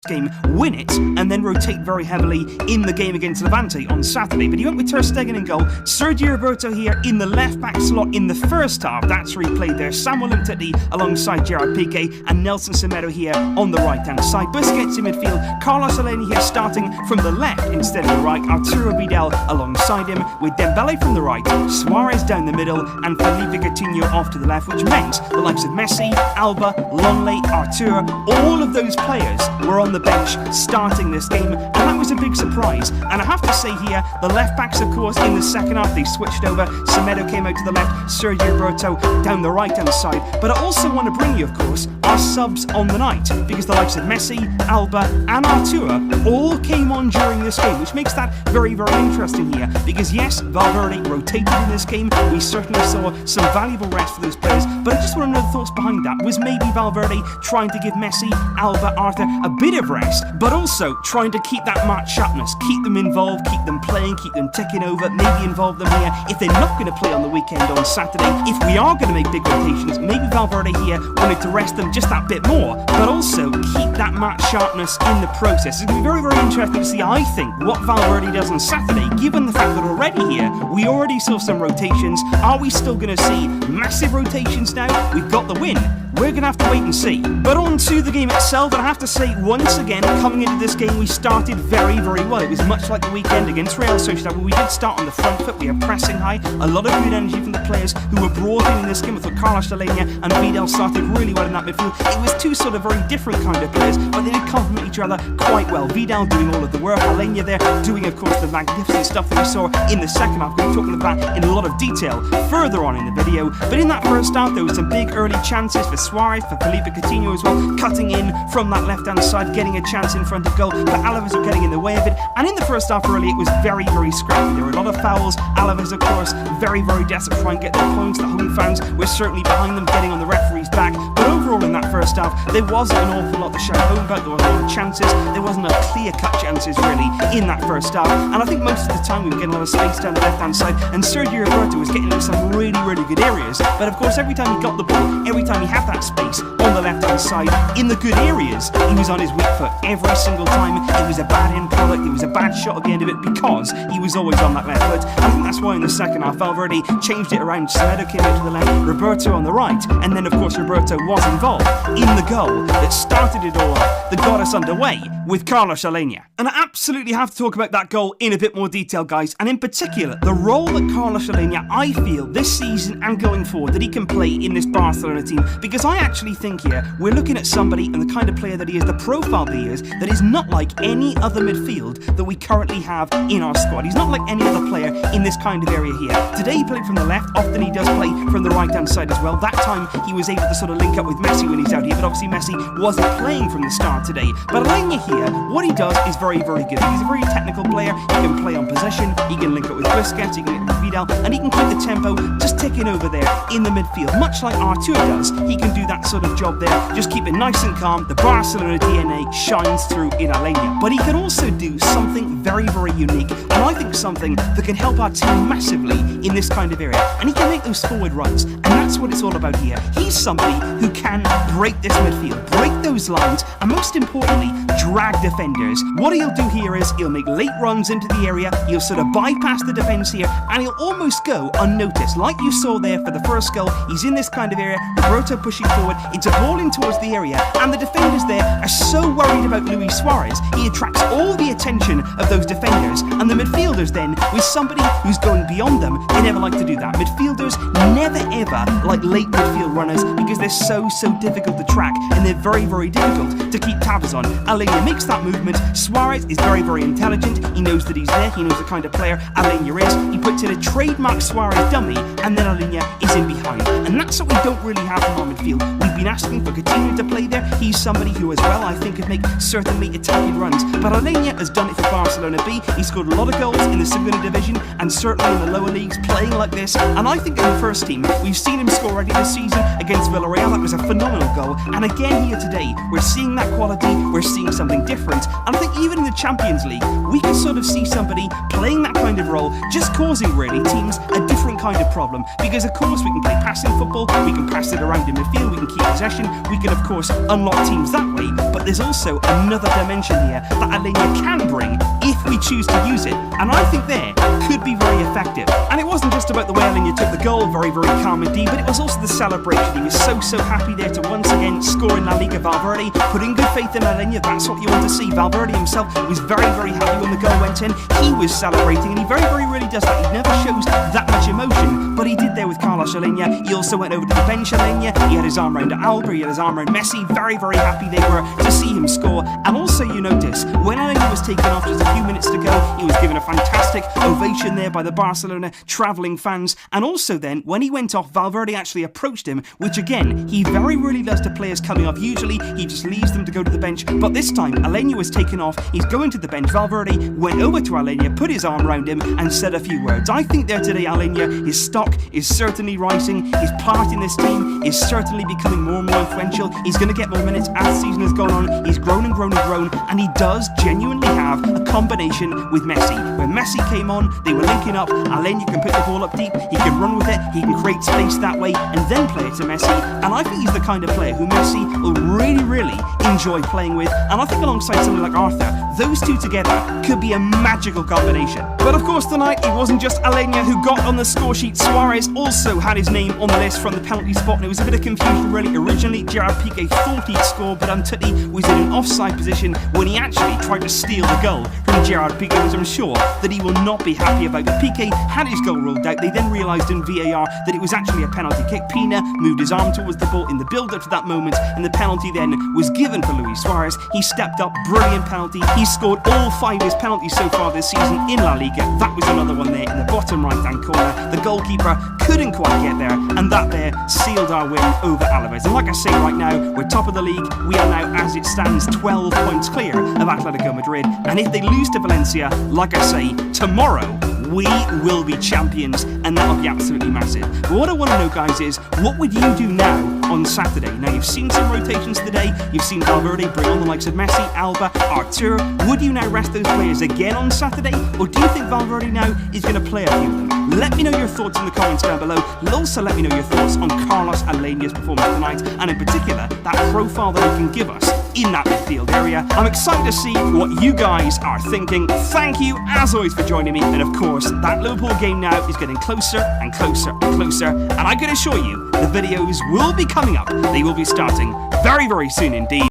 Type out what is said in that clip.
game, win it, and then rotate very heavily in the game against Levante on Saturday. But he went with Ter Stegen in goal, Sergio Roberto here in the left-back slot in the first half. That's where he played there. Samuel Umtiti alongside Gerard Piqué, and Nelson Semedo here on the right-hand side. Busquets in midfield, Carlos Alenia here starting from the left instead of the right, Arturo Vidal alongside him, with Dembele from the right, Suarez down the middle, and Felipe Coutinho off to the left, which meant the likes of Messi, Alba, Longley, Artur, all of those players were on the bench starting this game, and that was a big surprise. And I have to say here, the left backs, of course, in the second half, they switched over. Semedo came out to the left, Sergio Roberto down the right-hand side. But I also want to bring you, of course, our subs on the night, because the likes of Messi, Alba, and Artur all came on during this game, which makes that very, very interesting here. Because yes, Valverde rotated in this game. We certainly saw some valuable rest for those players, but I just want to know the thoughts behind that. Was maybe Valverde trying to give Messi, Alba, Arthur a bit of rest, but also trying to keep that match sharpness, keep them involved, keep them playing, keep them ticking over, maybe involve them here if they're not going to play on the weekend on Saturday. If we are going to make big rotations, maybe Valverde here wanted to rest them just that bit more, but also keep that match sharpness in the process. It's going to be very, very interesting to see, I think, what Valverde does on Saturday, given the fact that already here, we already saw some rotations. Are we still going to see massive rotations now? We've got the win. We're going to have to wait and see. But on to the game itself, and I have to say, once again, coming into this game, we started very, very well. It was much like the weekend against Real Sociedad, where we did start on the front foot. We are pressing high, a lot of good energy from the players who were brought in this game. I thought Carlos Alenia and Vidal started really well in that midfield. It was two sort of very different kind of players, but they did complement each other quite well. Vidal doing all of the work, Alenia there doing, of course, the magnificent stuff that we saw in the second half. We'll be talking about that in a lot of detail further on in the video. But in that first half, there were some big early chances for Suarez, for Felipe Coutinho as well, cutting in from that left-hand side, getting a chance in front of goal, but Alaves were getting in the way of it. And in the first half, really, it was very, very scrappy. There were a lot of fouls. Alaves, of course, very, very desperate to try and get their points. The home fans were certainly behind them, getting on the referee's back. But overall, in that first half, there wasn't an awful lot to shout home about. There wasn't a lot of chances. There wasn't a clear-cut chances, really, in that first half. And I think most of the time, we were getting a lot of space down the left-hand side, and Sergio Roberto was getting into some really, really good areas. But of course, every time he got the ball, every time he had that space on the left-hand side in the good areas, he was on his weak foot every single time. It was a bad end product, it was a bad shot at the end of it, because he was always on that left foot. I think that's why in the second half, Valverde changed it around. Semedo came out to the left, Roberto on the right, and then of course Roberto was involved in the goal that started it all off, that got us underway with Carlos Alenia. And I absolutely have to talk about that goal in a bit more detail, guys, and in particular, the role that Carlos Alenia, I feel, this season and going forward, that he can play in this Barcelona team, because I actually think here, we're looking at somebody and the kind of player that he is, the profile that he is, that is not like any other midfield that we currently have in our squad. He's not like any other player in this kind of area here. Today he played from the left, often he does play from the right-hand side as well. That time he was able to sort of link up with Messi when he's out here, but obviously Messi wasn't playing from the start today. But Alenia here, what he does is very, very good. He's a very technical player. He can play on possession, he can link up with Busquets, he can link up with Vidal, and he can keep the tempo just ticking over there in the midfield, much like Artur does. He can do that sort of job there, just keep it nice and calm. The Barcelona DNA shines through in Alenia. But he can also do something very, very unique, and I think something that can help our team massively in this kind of area. And he can make those forward runs, and that's what it's all about here. He's somebody who can break this midfield, break those lines, and most importantly, drag defenders. What he'll do here is he'll make late runs into the area, he'll sort of bypass the defence here, and he'll almost go unnoticed. Like you saw there for the first goal, he's in this kind of area, Roberto pushing forward, it's a ball in towards the area, and the defenders there are so worried about Luis Suarez, he attracts all the attention of those defenders, and the midfielders then, with somebody who's going beyond them, they never like to do that. Midfielders never ever like late midfield runners, because they're so difficult to track, and they're very, very difficult to keep tabs on. Alenia makes that movement. Suarez is very, very intelligent. He knows that he's there. He knows the kind of player Alenia is. He puts in a trademark Suarez dummy, and then Alenia is in behind. And that's what we don't really have in our midfield. We've been asking for Coutinho to play there. He's somebody who as well, I think, could make certainly attacking runs. But Alenia has done it for Barcelona B. He scored a lot of goals in the Segunda Division, and certainly in the lower leagues, playing like this. And I think in the first team, we've seen him score already this season against Villarreal. That was a phenomenal goal. And again here today, we're seeing that quality, we're seeing something different. And I think even in the Champions League, we can sort of see somebody playing that kind of role, just causing really teams a different different kind of problem, because of course we can play passing football, we can pass it around in midfield, we can keep possession, we can of course unlock teams that way, but there's also another dimension here that Alenya can bring if we choose to use it, and I think there could be very effective. And it wasn't just about the way Alenya took the goal, very calm indeed, but it was also the celebration. He was so happy there to once again score in La Liga. Valverde putting good faith in Alenya, that's what you want to see. Valverde himself was very happy when the goal went in. He was celebrating, and he very really does that. He never shows that much emotion, but he did there with Carlos Alenya. He also went over to the bench Alenya, he had his arm around Alba, he had his arm around Messi, very happy they were to see him score. And also you notice, when Alenya was taken off just a few minutes to go, he was given a fantastic ovation there by the Barcelona travelling fans, and also then, when he went off, Valverde actually approached him, which again, he very rarely does to players coming off. Usually, he just leaves them to go to the bench, but this time, Alenya was taken off, he's going to the bench. Valverde went over to Alenya, put his arm around him, and said a few words. I think there today, Alenya, his stock is certainly rising, his part in this team is certainly becoming more and more influential. He's going to get more minutes as the season has gone on. He's grown, and he does genuinely have a combination with Messi. When Messi came on, they were linking up. Alenya can pick the ball up deep, he can run with it, he can create space that way, and then play it to Messi. And I think he's the kind of player who Messi will really enjoy playing with. And I think alongside someone like Arthur, those two together could be a magical combination. But of course tonight, it wasn't just Alenya who got on the score sheet. Suarez also had his name on the list from the penalty spot, and it was a bit of confusion really. Originally, Gerard Piqué thought he'd scored, but Umtiti was in an offside position when he actually tried to steal the goal from Gerard Piqué, which I'm sure that he will not be happy about. But Piqué had his goal ruled out. They then realised in VAR that it was actually a penalty kick. Pina moved his arm towards the ball in the build-up to that moment, and the penalty then was given for Luis Suarez. He stepped up, brilliant penalty. He scored all 5 of his penalties so far this season in La Liga. That was another one there in the bottom right-hand corner. The goalkeeper couldn't quite get there, and that there sealed our win over Alaves. And like I say right now, we're top of the league. We are now, as it stands, 12 points clear of Atletico Madrid, and if they lose to Valencia, like I say, tomorrow we will be champions, and that'll be absolutely massive. But what I want to know, guys, is what would you do now on Saturday? Now, you've seen some rotations today. You've seen Valverde bring on the likes of Messi, Alba, Artur. Would you now rest those players again on Saturday, or do you think Valverde now is going to play a few of them? Let me know your thoughts in the comments down below. Also, let me know your thoughts on Carlos Alenya's performance tonight, and in particular, that profile that he can give us in that midfield area. I'm excited to see what you guys are thinking. Thank you, as always, for joining me. And of course, that Liverpool game now is getting closer and closer and closer. And I can assure you, the videos will be coming up. They will be starting very soon indeed.